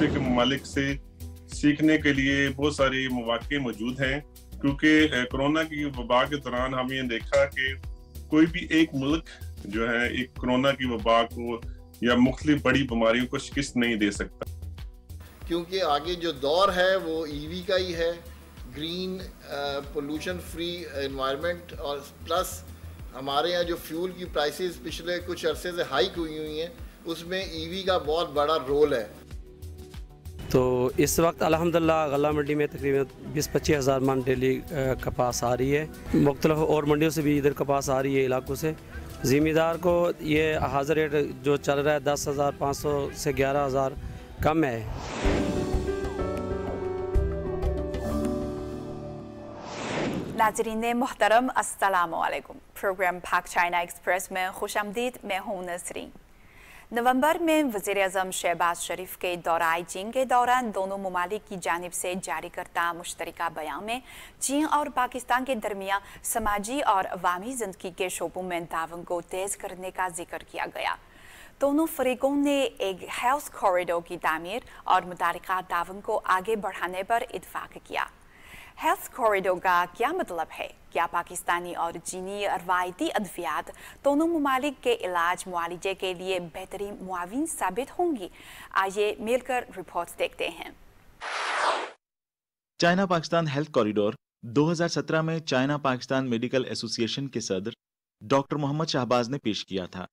دوسرے کے ممالک سے سیکھنے کے لیے بہت سارے مواقع موجود ہیں، کیونکہ کورونا کی وبا کے دوران ہم یہ دیکھا کہ کوئی بھی ایک ملک جو ہے ایک کورونا کی وبا کو یا مختلف بڑی بیماریوں کو شکست نہیں دے سکتا، کیونکہ آگے جو دور ہے وہ ای وی کا ہی ہے، گرین پولوشن فری انوائرمنٹ، اور پلس ہمارے یہاں جو فیول کی پرائسز پچھلے کچھ عرصے سے ہائیک ہوئی ہیں، اس میں ای وی کا بہت بڑا رول ہے۔ تو اس وقت الحمدللہ غلہ منڈی میں تقریباً 20-25 ہزار من ڈیلی کپاس آ رہی ہے، مختلف اور منڈیوں سے بھی ادھر کپاس آ رہی ہے علاقوں سے۔ زمیندار کو یہ حاضر ریٹ جو چل رہا ہے 10,500 سے 11,000 کم ہے۔ ناظرین محترم السلام علیکم، پروگرام پاک چائنا ایکسپریس میں خوش آمدید، میں ہوں نسرین۔ نومبر میں وزیر اعظم شہباز شریف کے دورہ چین کے دوران دونوں ممالک کی جانب سے جاری کردہ مشترکہ بیان میں چین اور پاکستان کے درمیان سماجی اور عوامی زندگی کے شعبوں میں تعاون کو تیز کرنے کا ذکر کیا گیا۔ دونوں فریقوں نے ایک ہیلتھ کوریڈور کی تعمیر اور متعلقہ تعاون کو آگے بڑھانے پر اتفاق کیا۔ ہیلتھ کوریڈور کا کیا مطلب ہے؟ کیا پاکستانی اور چینی روایتی ادویات دونوں ممالک کے علاج معالجے کے لیے بہترین معاون ثابت ہوں گی؟ آئیے مل کر رپورٹ دیکھتے ہیں۔ چائنا پاکستان ہیلتھ کوریڈور 2017 میں چائنا پاکستان میڈیکل ایسوسی ایشن کے صدر ڈاکٹر محمد شہباز نے پیش کیا تھا۔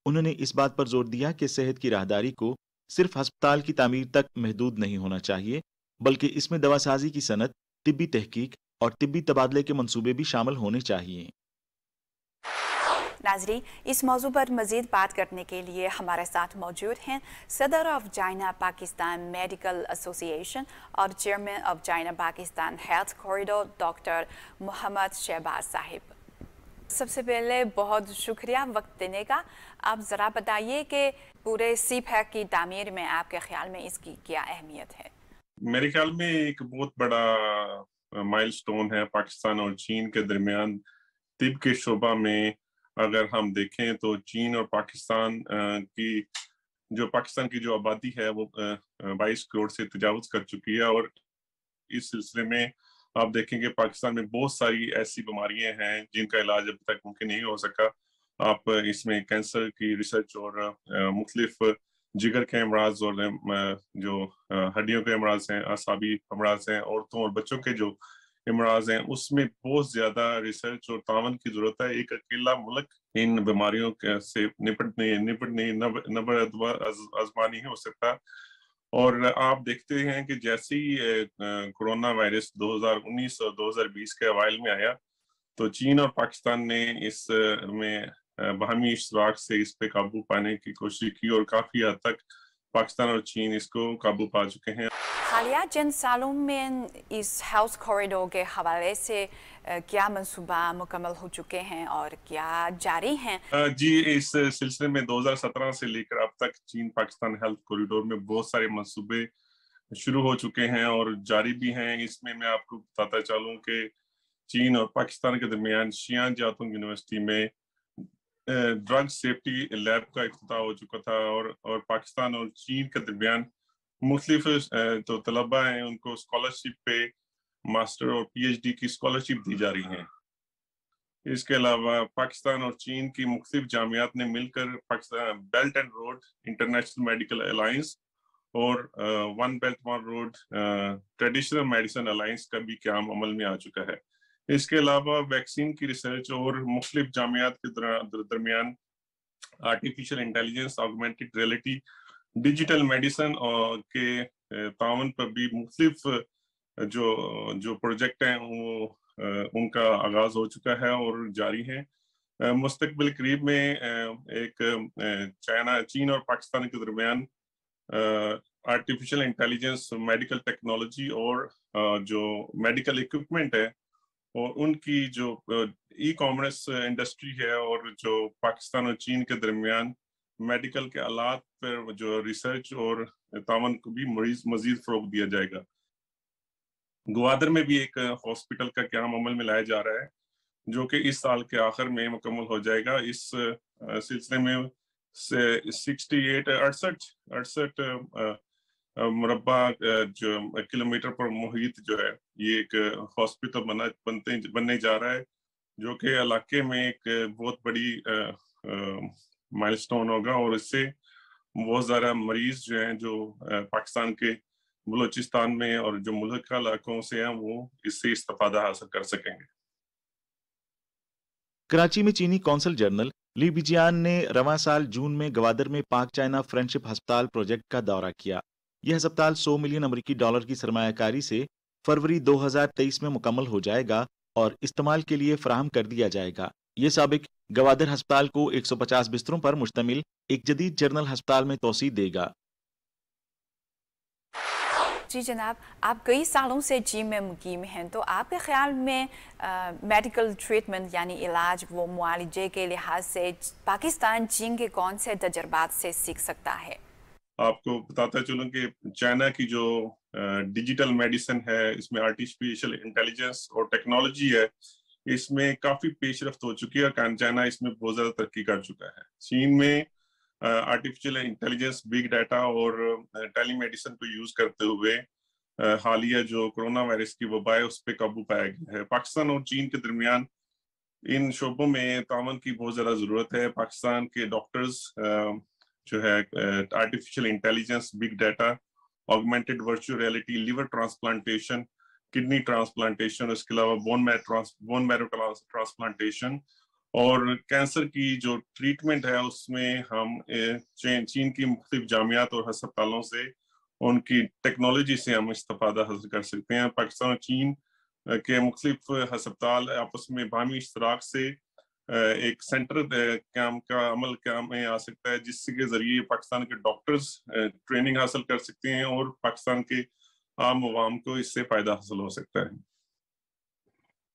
انہوں نے اس بات پر زور دیا کہ صحت کی راہداری کو صرف ہسپتال کی تعمیر تک محدود نہیں ہونا چاہیے، بلکہ اس میں دوا سازی کی صنعت، طبی تحقیق اور طبی تبادلے کے منصوبے بھی شامل ہونے چاہیے۔ ناظرین، اس موضوع پر مزید بات کرنے کے لیے ہمارے ساتھ موجود ہیں صدر of China Pakistan medical association اور chairman of China Pakistan health corridor doctor Muhammad Shahbaz Sahab. سب سے پہلے بہت شکریہ وقت دینے کا۔ آپ ذرا بتائیے کہ پورے سی پیک کی تعمیر میں آپ کے خیال میں اس کی کیا اہمیت ہے؟ میرے خیال میں ایک بہت بڑا مائل سٹون ہے پاکستان اور چین کے درمیان طب کے شعبہ میں۔ اگر ہم دیکھیں تو چین اور پاکستان کی جو آبادی ہے وہ 22 کروڑ سے تجاوز کر چکی ہے، اور اس سلسلے میں آپ دیکھیں کہ پاکستان میں بہت ساری ایسی بیماریاں ہیں جن کا علاج اب تک ممکن نہیں ہو سکا۔ آپ اس میں کینسر کی ریسرچ اور مختلف جگر کے امراض اور جو ہڈیوں کے امراض ہیں، اعصابی امراض ہیں، عورتوں اور بچوں کے جو امراض ہیں، اس میں بہت زیادہ ریسرچ اور تعاون کی ضرورت ہے۔ ایک اکیلا ملک ان بیماریوں سے نپٹنے آزما نہیں ہو سکتا۔ اور آپ دیکھتے ہیں کہ جیسے ہی کورونا وائرس 2019 اور 2020 کے اوائل میں آیا تو چین اور پاکستان نے اس میں باہمی اشتراک سے اس پہ قابو پانے کی کوشش کی، اور کافی حد تک پاکستان اور چین اس کو قابو پا چکے ہیں۔ حالیہ چند سالوں میں اس ہیلتھ کوریڈور کے حوالے سے کیا منصوبہ مکمل ہو چکے ہیں اور کیا جاری ہیں؟ جی، اس سلسلے میں 2017 سے لے کر اب تک چین پاکستان ہیلتھ کوریڈور میں بہت سارے منصوبے شروع ہو چکے ہیں اور جاری بھی ہیں۔ اس میں میں آپ کو بتاتا چلوں کہ چین اور پاکستان کے درمیان شیان جاتونگ یونیورسٹی میں ڈرگ سیفٹی لیب کا افتتاح ہو چکا تھا، اور پاکستان اور چین کے درمیان مختلف جو طلباء ہیں ان کو اسکالرشپ پہ ماسٹر اور پی ایچ ڈی کی اسکالرشپ دی جا رہی ہیں۔ اس کے علاوہ پاکستان اور چین کی مختلف جامعات نے مل کر Pakistan belt and road international medical alliance اور one belt one road traditional medicine alliance کا بھی قیام عمل میں آ چکا ہے۔ اس کے علاوہ ویکسین کی ریسرچ اور مختلف جامعات کے درمیان artificial intelligence, augmented reality, digital medicine کے تعاون پر بھی مختلف جو پروجیکٹ ہیں وہ ان کا آغاز ہو چکا ہے اور جاری ہیں۔ مستقبل قریب میں ایک چین اور پاکستان کے درمیان آرٹیفیشل انٹیلیجنس، میڈیکل ٹیکنالوجی اور جو میڈیکل اکوپمنٹ ہے اور ان کی جو ای کامرس انڈسٹری ہے، اور جو پاکستان اور چین کے درمیان میڈیکل کے آلات پر جو ریسرچ اور تعاون کو بھی مزید فروغ دیا جائے گا۔ گوادر میں بھی ایک ہاسپٹل کا قیام عمل میں لایا جا رہا ہے جو کہ اس سال کے آخر میں مکمل ہو جائے گا۔ اس سلسلے میں 68 मुरब्बा जो किलोमीटर पर मुहित जो है, ये एक हॉस्पिटल बनने जा रहा है, जो कि इलाके में एक बहुत बड़ी माइलस्टोन होगा, और इससे बहुत ज़्यादा मरीज जो हैं जो पाकिस्तान के बलूचिस्तान में और जो मुल्क का इलाकों से हैं वो इससे इस्तेफादा हासिल कर सकेंगे। कराची में चीनी कौंसल जनरल ली बिजियान ने रवां साल जून में गवादर में पाक चाइना फ्रेंडशिप अस्पताल प्रोजेक्ट का दौरा किया। यह अस्पताल 100 मिलियन अमेरिकी डॉलर की सरमायाकारी से फरवरी 2023 में मुकम्मल हो जाएगा और इस्तेमाल के लिए फराहम कर दिया जाएगा। ये साबिक गवादर अस्पताल को 150 बिस्तरों पर मुश्तमिल एक जदीद जनरल अस्पताल में तोसी देगा। जी जनाब, आप कई सालों से चीन में मुकीम हैं, तो आपके ख्याल में मेडिकल ट्रीटमेंट यानी इलाज वो मुआलजे के लिहाज से पाकिस्तान चीन के कौन से तजर्बात से सीख सकता है? आपको बताता चलूं कि चाइना की जो डिजिटल मेडिसिन है, इसमें आर्टिफिशियल इंटेलिजेंस और टेक्नोलॉजी है, इसमें काफी पेशरफ्त हो चुकी है और चाइना इसमें बहुत ज्यादा तरक्की कर चुका है। चीन में आर्टिफिशियल इंटेलिजेंस, बिग डाटा और टेलीमेडिसिन को यूज करते हुए हालिया जो कोरोना वायरस की वबा है उस पर काबू पाया गया है। पाकिस्तान और चीन के दरमियान इन शोबों में तावन की बहुत ज्यादा जरूरत है। पाकिस्तान के डॉक्टर्स जो है artificial intelligence, big data, augmented virtual reality, liver transplantation, kidney transplantation, उसके अलावा बोन मैरो ट्रांसप्लांटेशन और कैंसर की जो ट्रीटमेंट है उसमें हम चीन की मुख्तलिफ जामियात और हस्पतालों से उनकी टेक्नोलॉजी से हम इस्तेफादा हासिल कर सकते हैं। पाकिस्तान और चीन के मुख्तलिफ हस्पताल आपस में बाहमी इश्तराक से एक सेंटर काम में आ सकता है, जिसके जरिए पाकिस्तान के डॉक्टर्स ट्रेनिंग हासिल कर सकते हैं और पाकिस्तान के आम अवाम को इससे फायदा हासिल हो सकता है।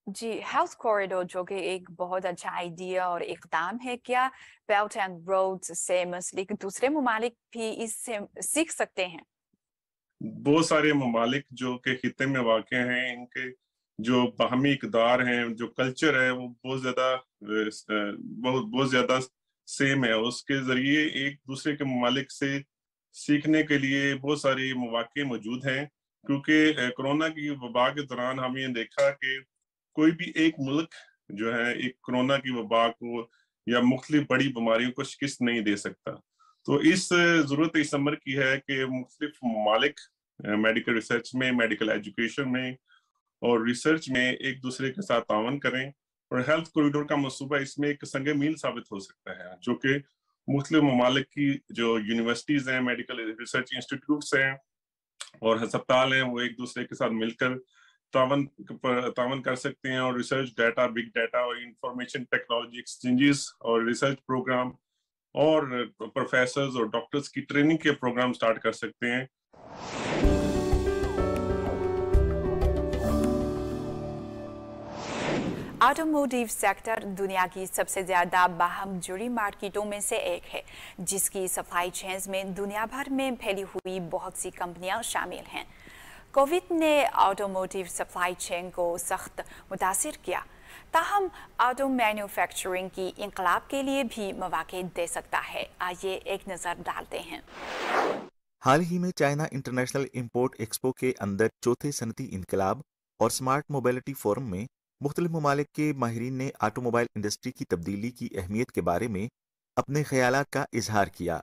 जी, हेल्थ कॉरिडोर जो कि एक बहुत अच्छा आइडिया और इक़दाम है, क्या बेल्ट एंड रोड से मुंसलिक दूसरे ममालिक भी इससे सीख सकते हैं? बहुत सारे ममालिक जो कि खित्ते में वाक़ हैं, इनके जो बाहमी इक़दार हैं, जो कल्चर है वो बहुत ज्यादा सेम है। उसके जरिए एक दूसरे के ममालिक से सीखने के लिए बहुत सारे मौके मौजूद हैं, क्योंकि कोरोना की वबा के दौरान हम ये देखा कि कोई भी एक मुल्क जो है एक कोरोना की वबा को या मुख्तलिफ बड़ी बीमारियों को शिकस्त नहीं दे सकता। तो इस जरूरत इस अमर की है कि मुख्तलिफ ममालिक मेडिकल रिसर्च में, मेडिकल एजुकेशन में और रिसर्च में एक दूसरे के साथ तावन करें, और हेल्थ कॉरिडोर का मंसूबा इसमें एक संग मील साबित हो सकता है, जो कि मुख्तलिफ ममालिक की जो यूनिवर्सिटीज हैं, मेडिकल रिसर्च इंस्टीट्यूट्स हैं और अस्पताल हैं, वो एक दूसरे के साथ मिलकर तावन कर सकते हैं और रिसर्च डाटा, बिग डाटा और इंफॉर्मेशन टेक्नोलॉजी एक्सचेंजेस और रिसर्च प्रोग्राम और प्रोफेसर्स और डॉक्टर्स की ट्रेनिंग के प्रोग्राम स्टार्ट कर सकते हैं। ऑटोमोटिव सेक्टर दुनिया की सबसे ज़्यादा बाहम जुड़ी मार्केटों में से एक है, जिसकी सप्लाई चेन्स में दुनिया भर में फैली हुई बहुत सी कंपनियां शामिल हैं। कोविड ने ऑटोमोटिव सप्लाई चेन को सख्त मुतासिर किया, ताहम ऑटो मैन्युफैक्चरिंग की इंकलाब के लिए भी मौके दे सकता है। आइए एक नज़र डालते हैं। हाल ही में चाइना इंटरनेशनल इंपोर्ट एक्सपो के अंदर चौथे सनती इनकलाब और स्मार्ट मोबिलिटी फोरम में मुख्तलिफ ममालिक के माहिरीन ने ऑटोमोबाइल इंडस्ट्री की तब्दीली की अहमियत के बारे में अपने ख्यालात का इजहार किया।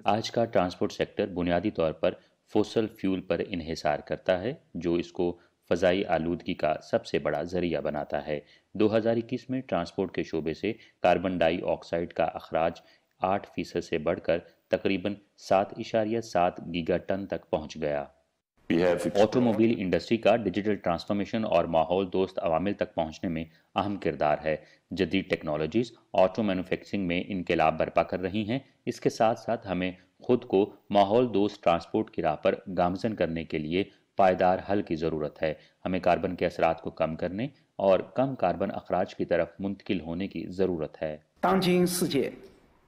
आज का ट्रांसपोर्ट सेक्टर बुनियादी तौर पर फोसल फ्यूल पर इन्हिसार करता है, जो इसको फ़ज़ाई आलूदगी का सबसे बड़ा ज़रिया बनाता है। 2021 में ट्रांसपोर्ट के शोबे से कार्बन डाइऑक्साइड का अखराज 8% से बढ़कर तकरीबन 7.7 गीगाटन तक पहुंच गया। ऑटोमोबाइल इंडस्ट्री का डिजिटल ट्रांसफॉर्मेशन और माहौल दोस्त अवामिल तक पहुंचने में अहम किरदार है। जदीद टेक्नोलॉजीज़ ऑटो मैन्युफैक्चरिंग में इनकलाब बर्पा कर रही हैं। इसके साथ साथ हमें खुद को माहौल दोस्त ट्रांसपोर्ट की राह पर गामजन करने के लिए पायदार हल की ज़रूरत है। हमें कार्बन के असरात को कम करने और कम कार्बन अखराज की तरफ मुंतकिल होने की ज़रूरत है।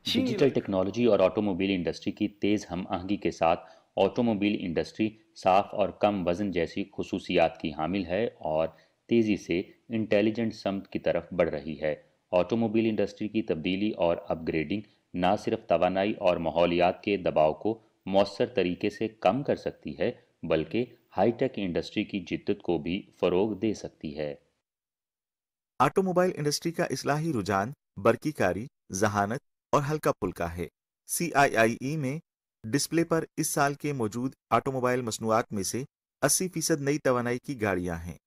डिजिटल टेक्नोलॉजी और ऑटोमोबाइल इंडस्ट्री की तेज़ हम आहंगी के साथ ऑटोमोबाइल इंडस्ट्री साफ़ और कम वज़न जैसी खुसूसियात की हामिल है और तेज़ी से इंटेलिजेंट समत की तरफ बढ़ रही है। ऑटोमोबाइल इंडस्ट्री की तब्दीली और अपग्रेडिंग न सिर्फ तवानाई और माहौलियात के दबाव को मौसर तरीके से कम कर सकती है बल्कि हाईटेक इंडस्ट्री की जिद्दत को भी फरोग दे सकती है। ऑटोमोबाइल इंडस्ट्री का इस्लाही रुझान बरकीकारी, जहानत और हल्का फुल्का है। CIIE में डिस्प्ले पर इस साल के मौजूद ऑटोमोबाइल मसनूआत में से 80% नई तवानाई की गाड़ियां हैं।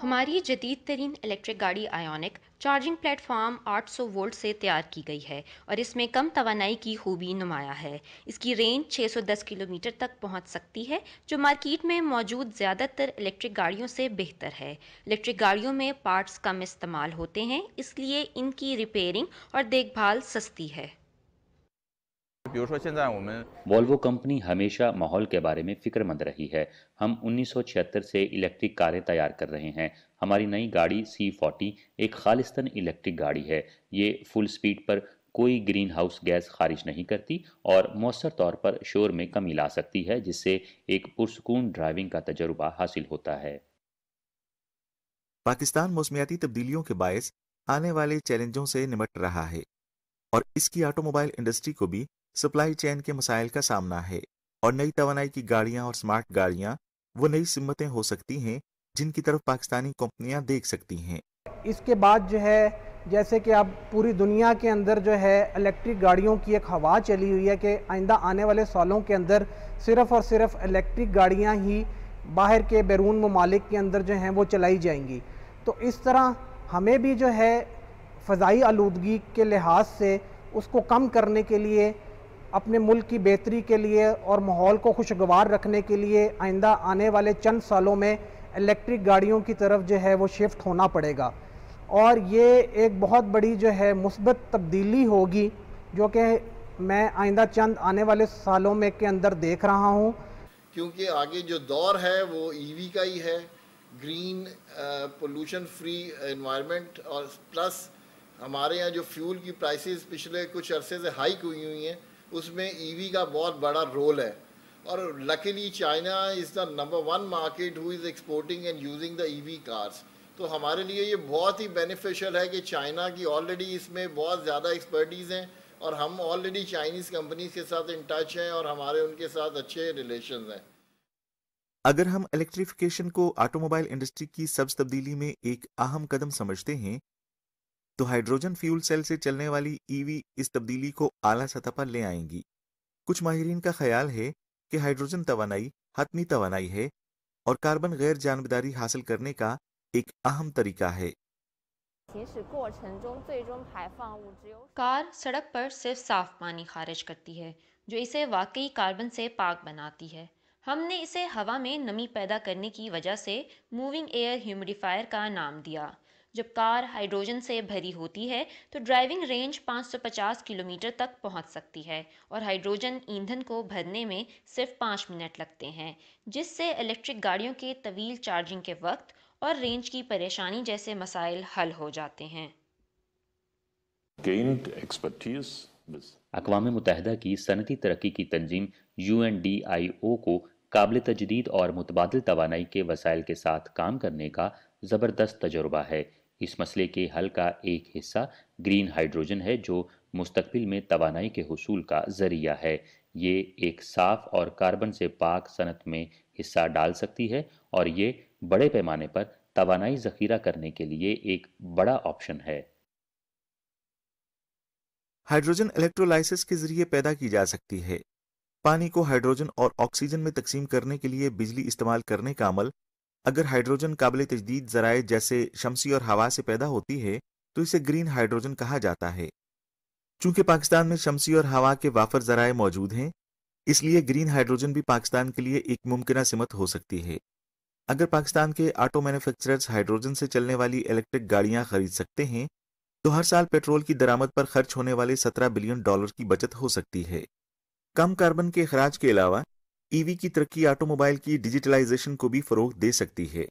हमारी जदीद तरीन इलेक्ट्रिक गाड़ी आयोनिक चार्जिंग प्लेटफॉर्म 800 वोल्ट से तैयार की गई है और इसमें कम तवानाई की खूबी नुमाया है। इसकी रेंज 610 किलोमीटर तक पहुंच सकती है, जो मार्केट में मौजूद ज़्यादातर इलेक्ट्रिक गाड़ियों से बेहतर है। इलेक्ट्रिक गाड़ियों में पार्ट्स कम इस्तेमाल होते हैं, इसलिए इनकी रिपेयरिंग और देखभाल सस्ती है। वॉल्वो कंपनी हमेशा माहौल के बारे में फिक्रमंद रही है। हम 1976 से इलेक्ट्रिक कारें तैयार कर रहे हैं। हमारी नई गाड़ी C40 एक खालिस्तान इलेक्ट्रिक गाड़ी है। ये फुल स्पीड पर कोई ग्रीन हाउस गैस खारिज नहीं करती और मौसर तौर पर शोर में कमी ला सकती है, जिससे एक पुरसुकून ड्राइविंग का तजुर्बा हासिल होता है। पाकिस्तान मौसमियाती तब्दीलियों के बायस आने वाले चैलेंजों से निपट रहा है और इसकी ऑटोमोबाइल इंडस्ट्री को भी सप्लाई चेन के मसाइल का सामना है और नई तवानाई की गाड़ियां और स्मार्ट गाड़ियां वो नई सिमतें हो सकती हैं जिनकी तरफ पाकिस्तानी कंपनियां देख सकती हैं। इसके बाद जो है, जैसे कि अब पूरी दुनिया के अंदर जो है इलेक्ट्रिक गाड़ियों की एक हवा चली हुई है कि आइंदा आने वाले सालों के अंदर सिर्फ़ और सिर्फ इलेक्ट्रिक गाड़ियां ही बाहर के बैरून ममालिक के अंदर जो हैं वो चलाई जाएंगी। तो इस तरह हमें भी जो है फ़ज़ाई आलूदगी के लिहाज से उसको कम करने के लिए, अपने मुल्क की बेहतरी के लिए और माहौल को खुशगवार रखने के लिए आइंदा आने वाले चंद सालों में इलेक्ट्रिक गाड़ियों की तरफ जो है वो शिफ्ट होना पड़ेगा और ये एक बहुत बड़ी जो है मुस्बत तब्दीली होगी जो कि मैं आइंदा चंद आने वाले सालों में के अंदर देख रहा हूँ। क्योंकि आगे जो दौर है वो ईवी का ही है, ग्रीन पोल्यूशन फ्री एनवायरनमेंट, और प्लस हमारे यहाँ जो फ्यूल की प्राइसेस पिछले कुछ अरसे से हाइक हुई हैं उसमें ईवी का बहुत बड़ा रोल है। और luckily China is the number 1 market who is exporting and using the EV cars. तो हमारे लिए ये बहुत ही बेनिफिशियल है कि चाइना की ऑलरेडी इसमें बहुत ज़्यादा एक्सपर्टीज़ हैं और हम ऑलरेडी चाइनीज़ कंपनीज के साथ इन टच हैं और हमारे उनके साथ अच्छे रिलेशन हैं। अगर हम इलेक्ट्रिफिकेशन को ऑटोमोबाइल इंडस्ट्री की सब्ज तब्दीली में एक अहम कदम समझते हैं तो हाइड्रोजन फ्यूल सेल से चलने वाली ईवी इस तब्दीली को आला सतह पर ले आएंगी। कुछ माहिरीन का ख्याल है कि हाइड्रोजन तवानाई हतमी तवानाई है और कार्बन गैर जानबदारी हासिल करने का एक अहम तरीका है। कार सड़क पर सिर्फ साफ पानी खारिज करती है जो इसे वाकई कार्बन से पाक बनाती है। हमने इसे हवा में नमी पैदा करने की वजह से मूविंग एयर ह्यूमिडिफायर का नाम दिया। जब कार हाइड्रोजन से भरी होती है तो ड्राइविंग रेंज 550 किलोमीटर तक पहुंच सकती है और हाइड्रोजन ईंधन को भरने में सिर्फ 5 मिनट लगते हैं, जिससे इलेक्ट्रिक गाड़ियों के तवील चार्जिंग के वक्त और रेंज की परेशानी जैसे मसाइल हल हो जाते हैं। अक़वाम मुत्तहिदा की सनती तरक्की की तंजीम UNDIO को काबिल तजदीद और मुतबादिल तवानाई के वसाइल के साथ काम करने का ज़बरदस्त तजुर्बा है। इस मसले के हल का एक हिस्सा ग्रीन हाइड्रोजन है जो मुस्तकबिल में तवानाई के हुसूल का ज़रिया है। ये एक साफ़ और कार्बन से पाक सनत में हिस्सा डाल सकती है और ये बड़े पैमाने पर तवानाई ज़ख़ीरा करने के लिए एक बड़ा ऑप्शन है। हाइड्रोजन इलेक्ट्रोलाइसिस के जरिए पैदा की जा सकती है। पानी को हाइड्रोजन और ऑक्सीजन में तकसीम करने के लिए बिजली इस्तेमाल करने का अमल अगर हाइड्रोजन काबिल तजदीद ज़राए जैसे शमसी और हवा से पैदा होती है तो इसे ग्रीन हाइड्रोजन कहा जाता है। चूंकि पाकिस्तान में शमसी और हवा के वाफर ज़राए मौजूद हैं, इसलिए ग्रीन हाइड्रोजन भी पाकिस्तान के लिए एक मुमकिन सिमत हो सकती है। अगर पाकिस्तान के ऑटो मैन्युफैक्चरर्स हाइड्रोजन से चलने वाली इलेक्ट्रिक गाड़ियां खरीद सकते हैं तो हर साल पेट्रोल की दरामद पर खर्च होने वाले $17 बिलियन की बचत हो सकती है। कम कार्बन के अखराज के अलावा ईवी की तरक्की ऑटोमोबाइल की डिजिटलाइजेशन को भी फरोग दे सकती है।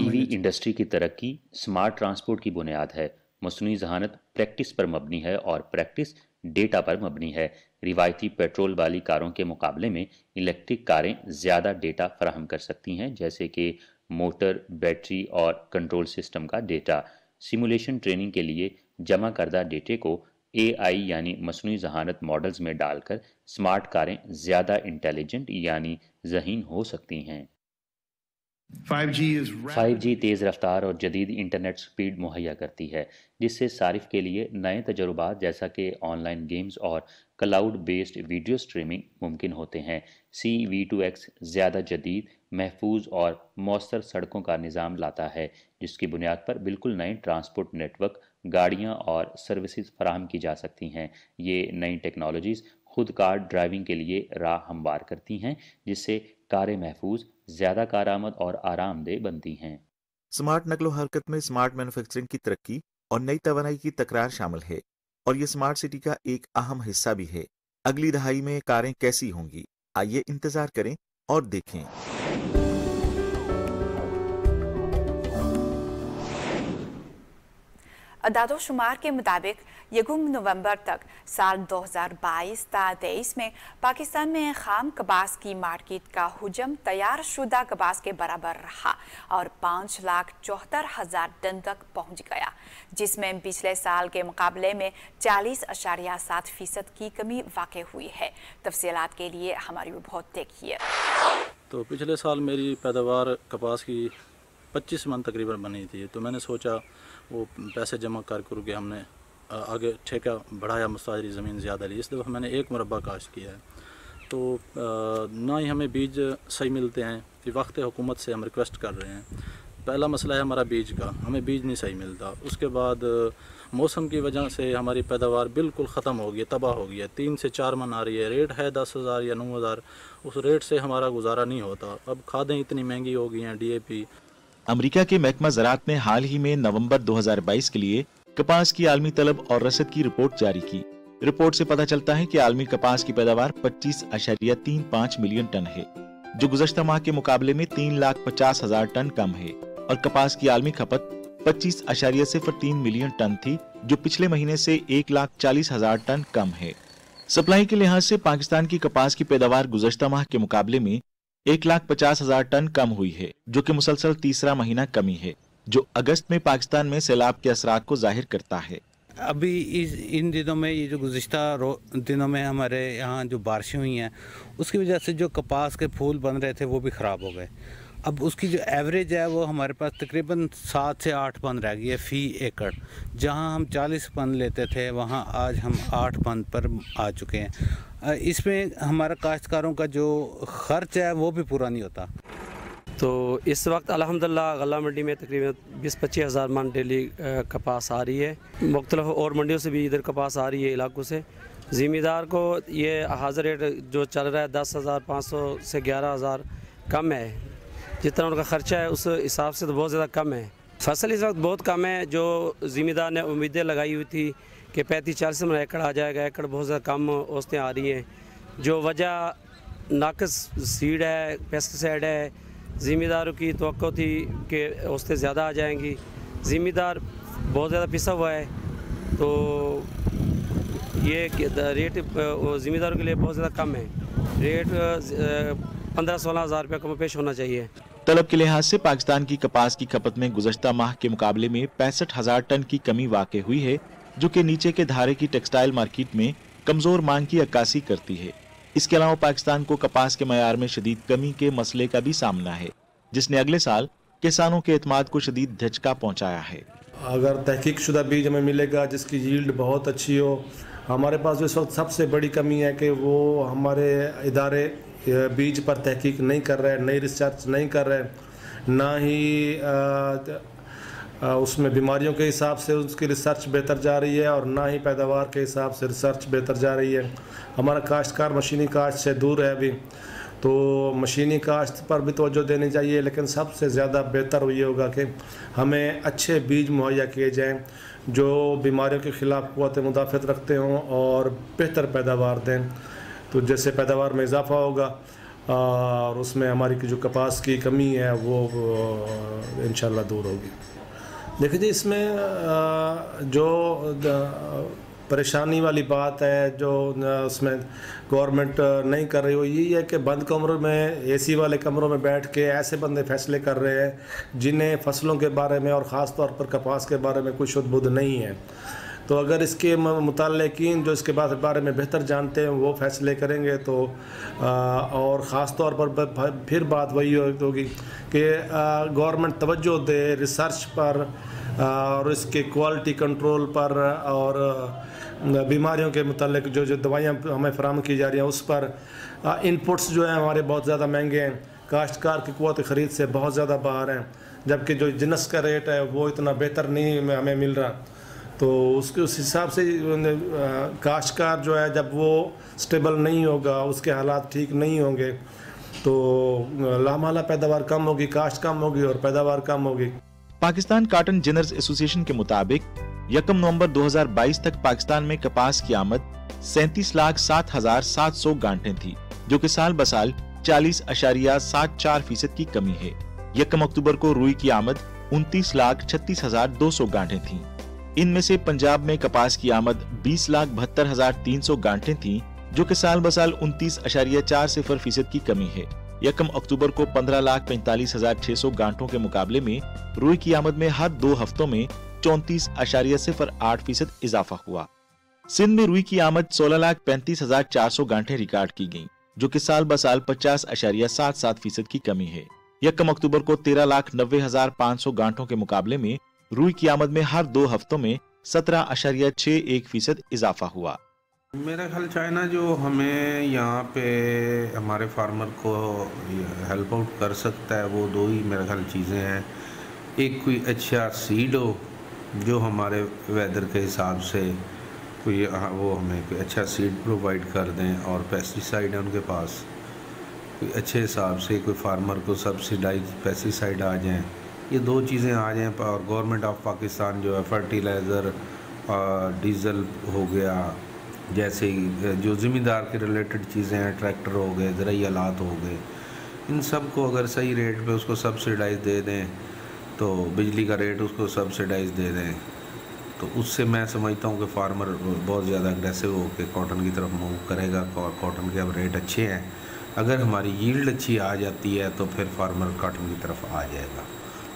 ईवी इंडस्ट्री की तरक्की स्मार्ट ट्रांसपोर्ट की बुनियाद है। मसनूई जहानत प्रैक्टिस पर मबनी है और प्रैक्टिस डेटा पर मबनी है। रिवायती पेट्रोल वाली कारों के मुकाबले में इलेक्ट्रिक कारें ज़्यादा डेटा फराहम कर सकती हैं, जैसे कि मोटर, बैटरी और कंट्रोल सिस्टम का डेटा। सिमुलेशन ट्रेनिंग के लिए जमा करदा डेटे को AI यानी मसनूई ज़हानत मॉडल्स में डालकर स्मार्ट कारें ज़्यादा इंटेलिजेंट यानी ज़हीन हो सकती हैं। 5G तेज़ रफ्तार और जदीद इंटरनेट स्पीड मुहैया करती है, जिससे सारिफ के लिए नए तजुर्बात जैसा कि ऑनलाइन गेम्स और क्लाउड बेस्ड वीडियो स्ट्रीमिंग मुमकिन होते हैं। CV2X ज़्यादा जदीद, महफूज और मौसर सड़कों का निज़ाम लाता है, जिसकी बुनियाद पर बिल्कुल नए ट्रांसपोर्ट नेटवर्क, गाड़ियाँ और सर्विसेज फराहम की जा सकती हैं। ये नई टेक्नोलॉजीज़ खुद कार ड्राइविंग के लिए राह हमवार करती हैं, जिससे कारें महफूज, ज़्यादा कारआमद और आरामदेह बनती हैं। स्मार्ट नकलो हरकत में स्मार्ट मैन्युफैक्चरिंग की तरक्की और नई तवानाई की तकरार शामिल है और ये स्मार्ट सिटी का एक अहम हिस्सा भी है। अगली दहाई में कारें कैसी होंगी, आइए इंतजार करें और देखें। अदादो शुमार के मुताबिक यकम नवंबर तक साल 2022-23 में पाकिस्तान में खाम कपास की मार्केट का हुजम तैयार शुदा कपास के बराबर रहा और 5,74,000 टन तक पहुंच गया, जिसमें पिछले साल के मुकाबले में 40.7% की कमी वाक़ई हुई है। तफसीलात के लिए हमारी रिपोर्ट देखिए। तो पिछले साल मेरी पैदावार कपास की 25 मन तकरीबन बनी थी, तो मैंने सोचा वो पैसे जमा करके हमने आगे ठेका बढ़ाया, मुस्ताजरी ज़मीन ज़्यादा ली। इस दफ़ा मैंने 1 मुरब्बा काश्त किया है, तो ना ही हमें बीज सही मिलते हैं। फिर वक्त हुकूमत से हम रिक्वेस्ट कर रहे हैं। पहला मसला है हमारा बीज का, हमें बीज नहीं सही मिलता। उसके बाद मौसम की वजह से हमारी पैदावार बिल्कुल ख़त्म हो गई, तबाह हो गई है। 3 से 4 मन आ रही है, रेट है 10,000 या 9,000, उस रेट से हमारा गुजारा नहीं होता। अब खादें इतनी महंगी हो गई हैं, DAP। अमेरिका के महकमा ज़राअत ने हाल ही में नवंबर 2022 के लिए कपास की आलमी तलब और रसद की रिपोर्ट जारी की। रिपोर्ट से पता चलता है कि आलमी कपास की पैदावार 25.35 मिलियन टन है, जो गुज़श्ता माह के मुकाबले में 3,50,000 टन कम है, और कपास की आलमी खपत 25.03 मिलियन टन थी, जो पिछले महीने से 1,40,000 टन कम है। सप्लाई के लिहाज से पाकिस्तान की कपास की पैदावार गुज़श्ता माह के मुकाबले में 1,50,000 टन कम हुई है, जो कि मुसलसल तीसरा महीना कमी है, जो अगस्त में पाकिस्तान में सैलाब के असरात को जाहिर करता है। अभी इन दिनों में, ये जो गुज़िश्ता दिनों में हमारे यहाँ जो बारिशें हुई हैं, उसकी वजह से जो कपास के फूल बन रहे थे वो भी ख़राब हो गए। अब उसकी जो एवरेज है वो हमारे पास तकरीबन 7 से 8 पन रह गई है फ़ी एकड़। जहाँ हम 40 पन लेते थे, वहाँ आज हम 8 पन पर आ चुके हैं। इसमें हमारा काश्तकारों का जो ख़र्च है वो भी पूरा नहीं होता। तो इस वक्त अल्हम्दुलिल्लाह गल्ला मंडी में तकरीबन 20-25 हज़ार मन डेली कपास आ रही है। मुख्तलिफ और मंडियों से भी इधर कपास आ रही है इलाकों से। ज़िम्मेदार को ये हाज़िर रेट जो चल रहा है 10,500 से 11,000 कम है। जितना उनका ख़र्चा है उस हिसाब से तो बहुत ज़्यादा कम है। फसल इस वक्त बहुत कम है। जो ज़िम्मेदार ने उम्मीदें लगाई हुई थी कि 35-40 मन एकड़ आ जाएगा, एकड़ बहुत ज़्यादा कम औसतें आ रही हैं। जो वजह नाकस सीड है, पेस्टिसाइड है। ज़िम्मेदारों की तवक्को थी कि औसतें ज़्यादा आ जाएंगी। ज़िम्मेदार बहुत ज़्यादा पिसा हुआ है, तो ये रेट ज़िम्मेदारों के लिए बहुत ज़्यादा कम है। रेट 15-16 हज़ार रुपये कम पेश होना चाहिए। तलब के लिहाज से पाकिस्तान की कपास की खपत में गुज़श्ता माह के मुकाबले में 65,000 टन की कमी वाक़ई हुई है, जो कि नीचे के धारे की टेक्सटाइल मार्केट में कमज़ोर मांग की अक्कासी करती है। इसके अलावा पाकिस्तान को कपास के मयार में शदीद कमी के मसले का भी सामना है, जिसने अगले साल किसानों के एतमाद को शदीद धचका पहुंचाया है। अगर तहकीक शुदा बीज हमें मिलेगा जिसकी यील्ड बहुत अच्छी हो, हमारे पास इस वक्त सबसे बड़ी कमी है कि वो हमारे इदारे बीज पर तहकीक नहीं कर रहे, नई रिसर्च नहीं कर रहे, ना ही उसमें बीमारियों के हिसाब से उसकी रिसर्च बेहतर जा रही है और ना ही पैदावार के हिसाब से रिसर्च बेहतर जा रही है। हमारा काश्तकार मशीनी काश्त से दूर है अभी, तो मशीनी काश्त पर भी तवज्जो देनी चाहिए, लेकिन सबसे ज़्यादा बेहतर ये होगा कि हमें अच्छे बीज मुहैया किए जाएं जो बीमारियों के ख़िलाफ़ क़ुव्वत मुदाफ़त रखते हों और बेहतर पैदावार दें। तो जैसे पैदावार में इजाफ़ा होगा और उसमें हमारी जो कपास की कमी है वो इंशाअल्लाह दूर होगी। देखिए जी, इसमें जो परेशानी वाली बात है जो उसमें गवर्नमेंट नहीं कर रही, वो यही है कि बंद कमरों में, AC वाले कमरों में बैठ के ऐसे बंदे फैसले कर रहे हैं जिन्हें फसलों के बारे में और ख़ास तौर पर कपास के बारे में कोई शुद्ध बुद्ध नहीं है। تو اگر اس کے متعلقین جو اس کے بارے میں بہتر جانتے ہیں وہ فیصلے کریں گے تو اور خاص طور پر پھر بات وہی ہوگی کہ گورنمنٹ توجہ دے ریسرچ پر اور اس کے کوالٹی کنٹرول پر اور بیماریوں کے متعلق جو دوائیاں ہمیں فراہم کی جا رہی ہیں اس پر. انپٹس جو ہیں ہمارے بہت زیادہ مہنگے ہیں, کاشتکار کی قوت خرید سے بہت زیادہ باہر ہیں, جبکہ جو جنس کا ریٹ ہے وہ اتنا بہتر نہیں ہمیں مل رہا. تو اس حساب سے کاشتکار جو ہے جب وہ سٹیبل نہیں ہوگا, اس کے حالات ٹھیک نہیں ہوں گے تو لامحالہ پیداوار کم ہوگی, کاشت کم ہوگی اور پیداوار کم ہوگی. پاکستان کاٹن جنرز ایسوسی ایشن کے مطابق 1 نومبر 2022 تک پاکستان میں کپاس کی آمد 37,07,700 گانٹھیں تھی, جو کہ سال بسال 40.74% کی کمی ہے. 1 اکتوبر کو روئی کی آمد 29,36,200 گانٹھیں تھیں. ان میں سے پنجاب میں کپاس کی آمد 20,72,300 گانٹھیں تھیں, جو کہ سال بسال 29.40% کی کمی ہے. 1 اکتوبر کو 15,45,600 گانٹھوں کے مقابلے میں روئی کی آمد میں ہر 2 ہفتوں میں 34.08% اضافہ ہوا. سندھ میں روئی کی آمد 16,35,400 گانٹھیں ریکارڈ کی گئیں, جو کہ سال بسال 50.77% کی کمی ہے. 1 اکتوبر کو 13,90,500 گانٹھوں کے مقابلے میں روئی کی آمد میں ہر 2 ہفتوں میں 17.61% اضافہ ہوا. میرا خیال چائنا جو ہمیں یہاں پہ ہمارے فارمر کو ہیلپ آؤٹ کر سکتا ہے وہ 2 ہی میرا خیال چیزیں ہیں. ایک کوئی اچھا سیڈ ہو جو ہمارے ویدر کے حساب سے کوئی وہ ہمیں کوئی اچھا سیڈ پرووائڈ کر دیں, اور پیسٹیسائڈ ہے ان کے پاس کوئی اچھے حساب سے کوئی فارمر کو سبسیڈائز پیسٹیسائڈ آ جائیں. یہ 2 چیزیں آ جائیں. اور گورنمنٹ آف پاکستان جو ہے فرٹیلائزر ڈیزل ہو گیا, جیسے جو زمیندار کے ریلیٹڈ چیزیں ہیں, ٹریکٹر ہو گئے, زرعی آلات ہو گئے, ان سب کو اگر صحیح ریٹ پہ اس کو سبسیڈائز دے دیں تو بجلی کا ریٹ اس کو سبسیڈائز دے دیں تو اس سے میں سمجھتا ہوں کہ فارمر بہت زیادہ اگریسو ہو کے کاٹن کی طرف موو کرے گا. کاٹن کے اب ریٹ اچھے ہیں, اگر ہماری ییلڈ اچھی آ جاتی ہے تو پھر فارمر کاٹن کی طرف آ جائے گا,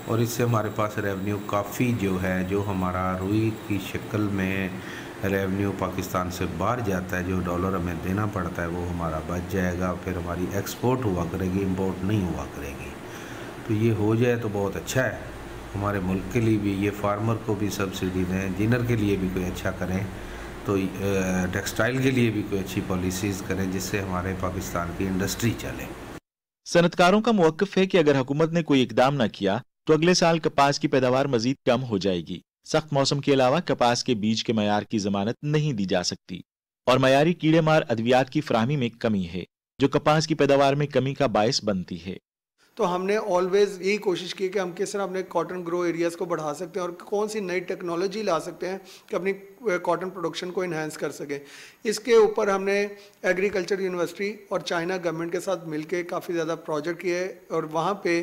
اور اس سے ہمارے پاس ریونیو کافی جو ہے, جو ہمارا روئی کی شکل میں ریونیو پاکستان سے باہر جاتا ہے, جو ڈالر ہمیں دینا پڑتا ہے وہ ہمارا بچ جائے گا. پھر ہماری ایکسپورٹ ہوا کرے گی, امپورٹ نہیں ہوا کرے گی. تو یہ ہو جائے تو بہت اچھا ہے ہمارے ملک کے لیے بھی. یہ فارمر کو بھی سبسڈی دیں, جنر کے لیے بھی کوئی اچھا کریں, تو ٹیکسٹائل کے لیے بھی کوئی اچھی پالیسیز کریں جس سے ہمارے پاکستان کی انڈسٹری چلے. صنعتکاروں کا موقف ہے کہ اگر حکومت نے کوئی اقدام نہ کیا تو اگلے سال کپاس کی پیداوار مزید کم ہو جائے گی. سخت موسم کے علاوہ کپاس کے بیج کے معیار کی ضمانت نہیں دی جا سکتی, اور معیاری کیڑے مار ادویات کی فراہمی میں کمی ہے, جو کپاس کی پیداوار میں کمی کا باعث بنتی ہے. تو ہم نے آلویز یہی کوشش کی کہ ہم کس طرح اپنے کاٹن گرو ایریاز کو بڑھا سکتے ہیں اور کون سی نئی ٹیکنالوجی لا سکتے ہیں کہ اپنی کاٹن پروڈکشن کو انہینس کر سکیں. اس کے اوپر ہم نے ایگریکلچر یونیورسٹی اور چائنا گورنمنٹ کے ساتھ مل کے کافی زیادہ پروجیکٹ کیے, اور وہاں پہ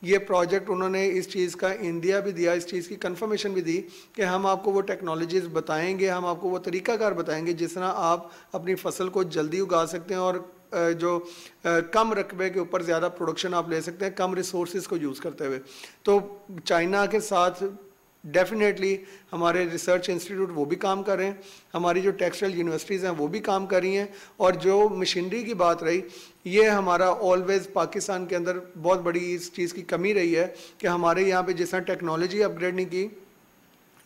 یہ پروجیکٹ انہوں نے اس چیز کا اندیا بھی دیا, اس چیز کی کنفرمیشن بھی دی کہ ہم آپ کو وہ ٹیکنالوجیز بتائیں گے, ہم آپ کو وہ طریقہ کار بتائیں گے جس طرح آپ اپنی فصل کو جلدی اگا سکتے ہیں اور جو کم رقبے کے اوپر زیادہ پروڈکشن آپ لے سکتے ہیں کم ریسورسز کو یوز کرتے ہوئے. تو چائنا کے ساتھ ڈیفینیٹلی ہمارے ریسرچ انسٹیٹیوٹ وہ بھی کام کر رہے ہیں, ہماری جو ٹیکسٹائل یونیورسٹیز ہیں وہ بھی کام کر رہی ہیں, اور جو مشینری کی بات رہی یہ ہمارا آلویز پاکستان کے اندر بہت بڑی اس چیز کی کمی رہی ہے کہ ہمارے یہاں پہ جس طرح ٹیکنالوجی اپ گریڈ نہیں کی,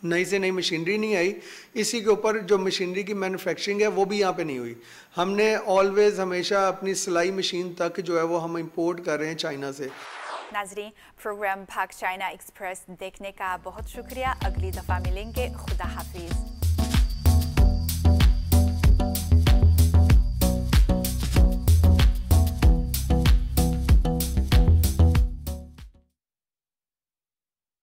نئی سے نئی مشینری نہیں آئی, اسی کے اوپر جو مشینری کی مینوفیکچرنگ ہے وہ بھی یہاں پہ نہیں ہوئی. ہم نے آلویز ہمیشہ اپنی سلائی مشین تک جو ہے وہ ہم امپورٹ کر رہے ہیں چائنا سے. ناظرین, پروگرام پاک چائنا ایکسپریس دیکھنے کا بہت شکریہ. اگلی دفعہ ملیں گے. خدا حافظ.